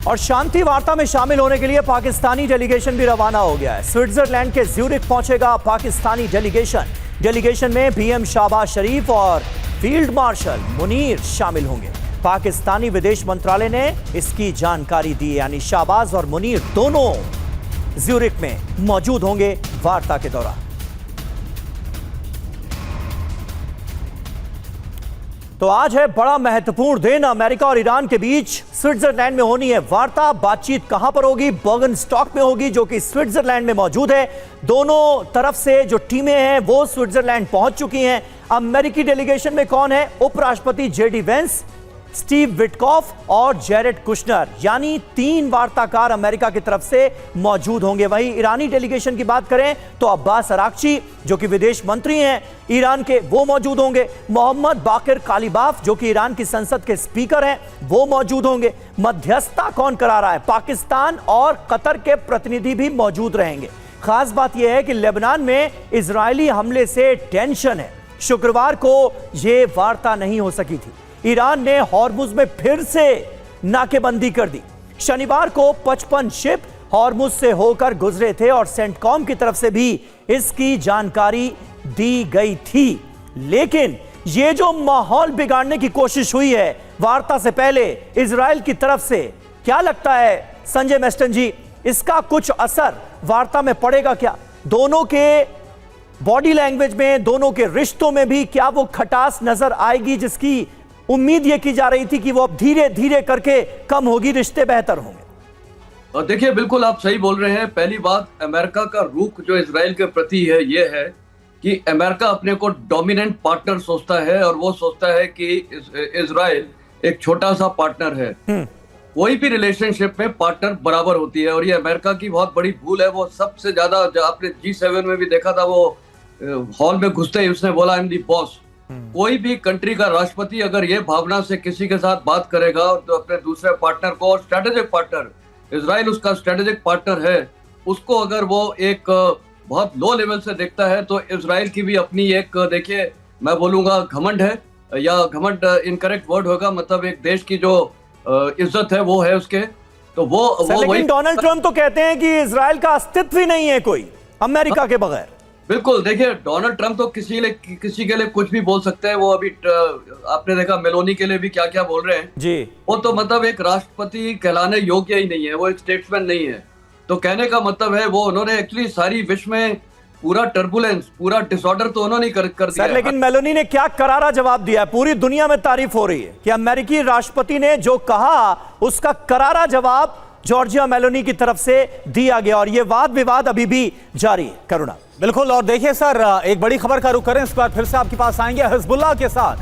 और शांति वार्ता में शामिल होने के लिए पाकिस्तानी डेलीगेशन भी रवाना हो गया है। स्विट्जरलैंड के ज्यूरिख पहुंचेगा पाकिस्तानी डेलीगेशन में पीएम शहबाज शरीफ और फील्ड मार्शल मुनीर शामिल होंगे। पाकिस्तानी विदेश मंत्रालय ने इसकी जानकारी दी, यानी शहबाज और मुनीर दोनों ज्यूरिख में मौजूद होंगे वार्ता के दौरान। तो आज है बड़ा महत्वपूर्ण दिन। अमेरिका और ईरान के बीच स्विट्जरलैंड में होनी है वार्ता। बातचीत कहां पर होगी? बर्गनस्टॉक में होगी, जो कि स्विट्जरलैंड में मौजूद है। दोनों तरफ से जो टीमें हैं वो स्विट्जरलैंड पहुंच चुकी हैं। अमेरिकी डेलीगेशन में कौन है? उपराष्ट्रपति जेडी वेंस, स्टीव विटकॉफ और जेरेड कुशनर, यानी 3 वार्ताकार अमेरिका की तरफ से मौजूद होंगे। वहीं ईरानी डेलीगेशन की बात करें तो अब्बास अराक्ची, जो कि विदेश मंत्री हैं ईरान के, वो मौजूद होंगे। मोहम्मद बाकिर कालिबाफ, जो कि ईरान की संसद के स्पीकर हैं, वो मौजूद होंगे। मध्यस्थता कौन करा रहा है? पाकिस्तान और कतर के प्रतिनिधि भी मौजूद रहेंगे। खास बात यह है कि लेबनान में इजरायली हमले से टेंशन है। शुक्रवार को यह वार्ता नहीं हो सकी थी। ईरान ने हॉर्मुज में फिर से नाकेबंदी कर दी। शनिवार को 55 शिप हॉर्मुज से होकर गुजरे थे और सेंटकॉम की तरफ से भी इसकी जानकारी दी गई थी। लेकिन यह जो माहौल बिगाड़ने की कोशिश हुई है वार्ता से पहले इजराइल की तरफ से, क्या लगता है संजय मेस्टन जी, इसका कुछ असर वार्ता में पड़ेगा क्या? दोनों के बॉडी लैंग्वेज में, दोनों के रिश्तों में भी क्या वो खटास नजर आएगी जिसकी उम्मीद ये की जा रही थी कि वो अब धीरे धीरे करके कम होगी, रिश्ते बेहतर होंगे? और देखिए, बिल्कुल आप सही बोल रहे हैं। पहली बात, अमेरिका का रुख जो इजराइल के प्रति है ये है कि अमेरिका अपने को डोमिनेंट पार्टनर सोचता है और वो सोचता है कि इजराइल एक छोटा सा पार्टनर है। कोई भी रिलेशनशिप में पार्टनर बराबर होती है और ये अमेरिका की बहुत बड़ी भूल है। वो सबसे ज्यादा, आपने G7 में भी देखा था, वो हॉल में घुसते ही उसने बोला आई एम द बॉस। कोई भी कंट्री का राष्ट्रपति अगर ये भावना से किसी के साथ बात करेगा तो अपने दूसरे पार्टनर को, और स्ट्रेटेजिक पार्टनर इजराइल उसका स्ट्रेटेजिक पार्टनर है, उसको अगर वो एक बहुत लो लेवल से देखता है तो इजराइल की भी अपनी एक, देखिए मैं बोलूंगा घमंड है, या घमंड इनकरेक्ट वर्ड होगा, मतलब एक देश की जो इज्जत है वो है उसके। तो वो लेकिन डोनाल्ड ट्रंप तो कहते हैं कि इजराइल का अस्तित्व ही नहीं है कोई अमेरिका के बगैर। बिल्कुल, देखिए डोनाल्ड ट्रंप तो किसी के लिए कुछ भी बोल सकते हैं। वो अभी आपने देखा मेलोनी के लिए भी क्या क्या बोल रहे हैं जी। वो तो मतलब एक राष्ट्रपति कहलाने योग्य ही नहीं है, वो एक स्टेट्समैन नहीं है। तो कहने का मतलब है वो, उन्होंने एक्चुअली सारी विश्व में पूरा टर्बुलेंस, पूरा डिसऑर्डर तो उन्होंने कर दिया है। लेकिन मेलोनी ने क्या करारा जवाब दिया? पूरी दुनिया में तारीफ हो रही है कि अमेरिकी राष्ट्रपति ने जो कहा उसका करारा जवाब जॉर्जिया मेलोनी की तरफ से दिया गया, और यह वाद विवाद अभी भी जारी है। करुणा। बिल्कुल। और देखिए सर, एक बड़ी खबर का रुख करें, इसके बाद फिर से आपके पास आएंगे। हिजबुल्लाह के साथ